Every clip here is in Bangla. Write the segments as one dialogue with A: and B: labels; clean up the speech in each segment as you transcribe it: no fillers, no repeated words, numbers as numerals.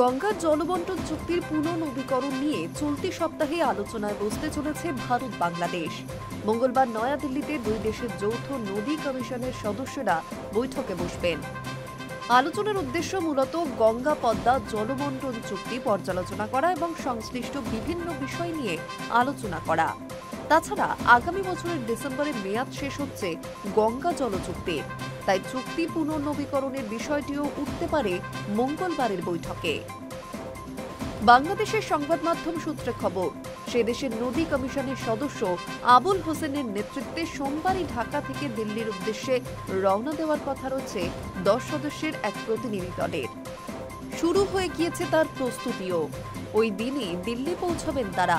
A: গঙ্গার জলবন্টন চুক্তির পুনর্নবীকরণ নিয়ে চলতি সপ্তাহে আলোচনায় বসতে চলেছে ভারত বাংলাদেশ। মঙ্গলবার নয়াদিল্লিতে দুই দেশের যৌথ নদী কমিশনের সদস্যরা বৈঠকে বসবেন। আলোচনার উদ্দেশ্য মূলত গঙ্গা পদ্মা জলবন্টন চুক্তি পর্যালোচনা করা এবং সংশ্লিষ্ট বিভিন্ন বিষয় নিয়ে আলোচনা করা। তাছাড়া আগামী বছরের ডিসেম্বরে মেয়াদ শেষ হচ্ছে গঙ্গা জল চুক্তির, তাই চুক্তি পুনর্নবীকরণের বিষয়টিও উঠতে পারে মঙ্গলবারের বৈঠকে। বাংলাদেশের সংবাদ মাধ্যম সূত্রে খবর, সে দেশের নদী কমিশনের সদস্য আবুল হোসেনের নেতৃত্বে সোমবারই ঢাকা থেকে দিল্লির উদ্দেশ্যে রওনা দেওয়ার কথা রয়েছে 10 সদস্যের এক প্রতিনিধি দলের। শুরু হয়ে গিয়েছে তার প্রস্তুতিও। ওই দিনই দিল্লি পৌঁছাবেন তারা।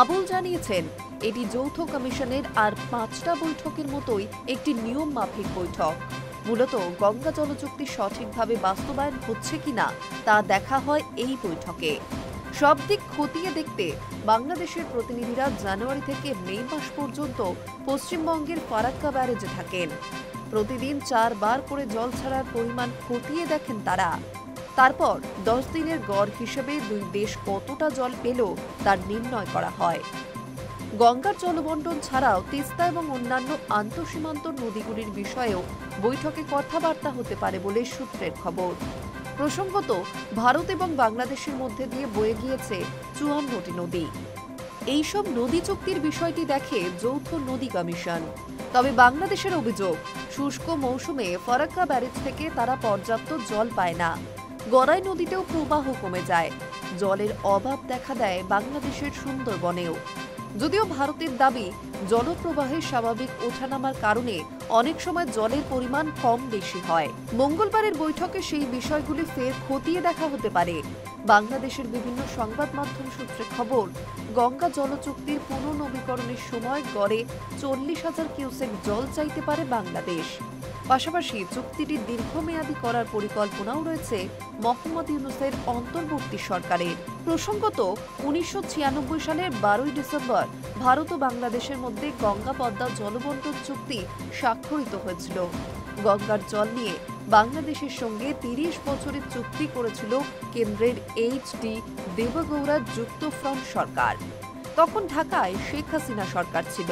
A: আবুল জানিয়েছেন, এটি যৌথ কমিশনের আর 5টা বৈঠকের মতোই একটি নিয়ম মাফিক বৈঠক। মূলত গঙ্গা জল চুক্তি সঠিকভাবে বাস্তবায়ন হচ্ছে কিনা তা দেখা হয় এই বৈঠকে। সব দিক খতিয়ে দেখতে বাংলাদেশের প্রতিনিধিরা জানুয়ারি থেকে মে মাস পর্যন্ত পশ্চিমবঙ্গের ফারাক্কা ব্যারেজে থাকেন। প্রতিদিন 4 বার করে জল ছাড়ার পরিমাণ খতিয়ে দেখেন তারা। তারপর 10 দিনের গড় হিসেবে দুই দেশ কতটা জল পেল তার নির্ণয় করা হয়। গঙ্গার জলবন্টন ছাড়াও তিস্তা এবং অন্যান্য আন্তঃসীমান্ত নদীগুলির বিষয়েও বৈঠকে কথাবার্তা হতে পারে বলে সূত্রের খবর। প্রসঙ্গত, ভারত এবং বাংলাদেশের মধ্যে দিয়ে বয়ে গিয়েছে 54টি নদী। এইসব নদী চুক্তির বিষয়টি দেখে যৌথ নদী কমিশন। তবে বাংলাদেশের অভিযোগ, শুষ্ক মৌসুমে ফারাক্কা ব্যারেজ থেকে তারা পর্যাপ্ত জল পায় না। গড়াই নদীতেও প্রবাহ কমে যায়। জলের অভাব দেখা দেয় বাংলাদেশের সুন্দরবনেও। যদিও ভারতের দাবি, জলপ্রবাহের স্বাভাবিক ওঠানামার কারণে অনেক সময় জলের পরিমাণ কম বেশি হয়। মঙ্গলবারের বৈঠকে সেই বিষয়গুলি ফের খতিয়ে দেখা হতে পারে। বাংলাদেশের বিভিন্ন সংবাদ মাধ্যম সূত্রে খবর, গঙ্গা জল চুক্তির পুনর্নবীকরণের সময় গড়ে 40,000 কিউসেক জল চাইতে পারে বাংলাদেশ। পাশাপাশি চুক্তিটি দীর্ঘমেয়াদী করার পরিকল্পনাও রয়েছে মোহাম্মদ ইউনূসের অন্তর্বর্তী সরকারের। প্রসঙ্গত, 1996 সালের 12 ডিসেম্বর ভারত ও বাংলাদেশের মধ্যে গঙ্গা পদ্মা জলবন্টন চুক্তি স্বাক্ষরিত হয়েছিল। গঙ্গার জল নিয়ে বাংলাদেশের সঙ্গে 30 বছরের চুক্তি করেছিল কেন্দ্রের এইচ.ডি. দেবেগৌড়া যুক্তফ্রন্ট সরকার। তখন ঢাকায় শেখ হাসিনা সরকার ছিল।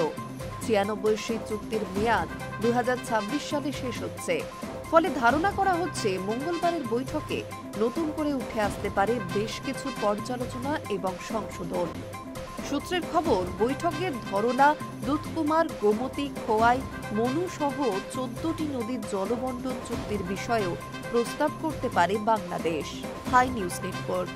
A: 96 সেই চুক্তির মেয়াদ 2026 সালে শেষ হচ্ছে। ফলে ধারণা করা হচ্ছে মঙ্গলবারের বৈঠকে নতুন করে উঠে আসতে পারে বেশ কিছু পর্যালোচনা এবং সংশোধন। সূত্রের খবর, বৈঠকে ধরলা, দুধকুমার, গোমতী, খোয়াই, মনু সহ 14টি নদীর জলবন্টন চুক্তির বিষয়েও প্রস্তাব করতে পারে বাংলাদেশ। High news network.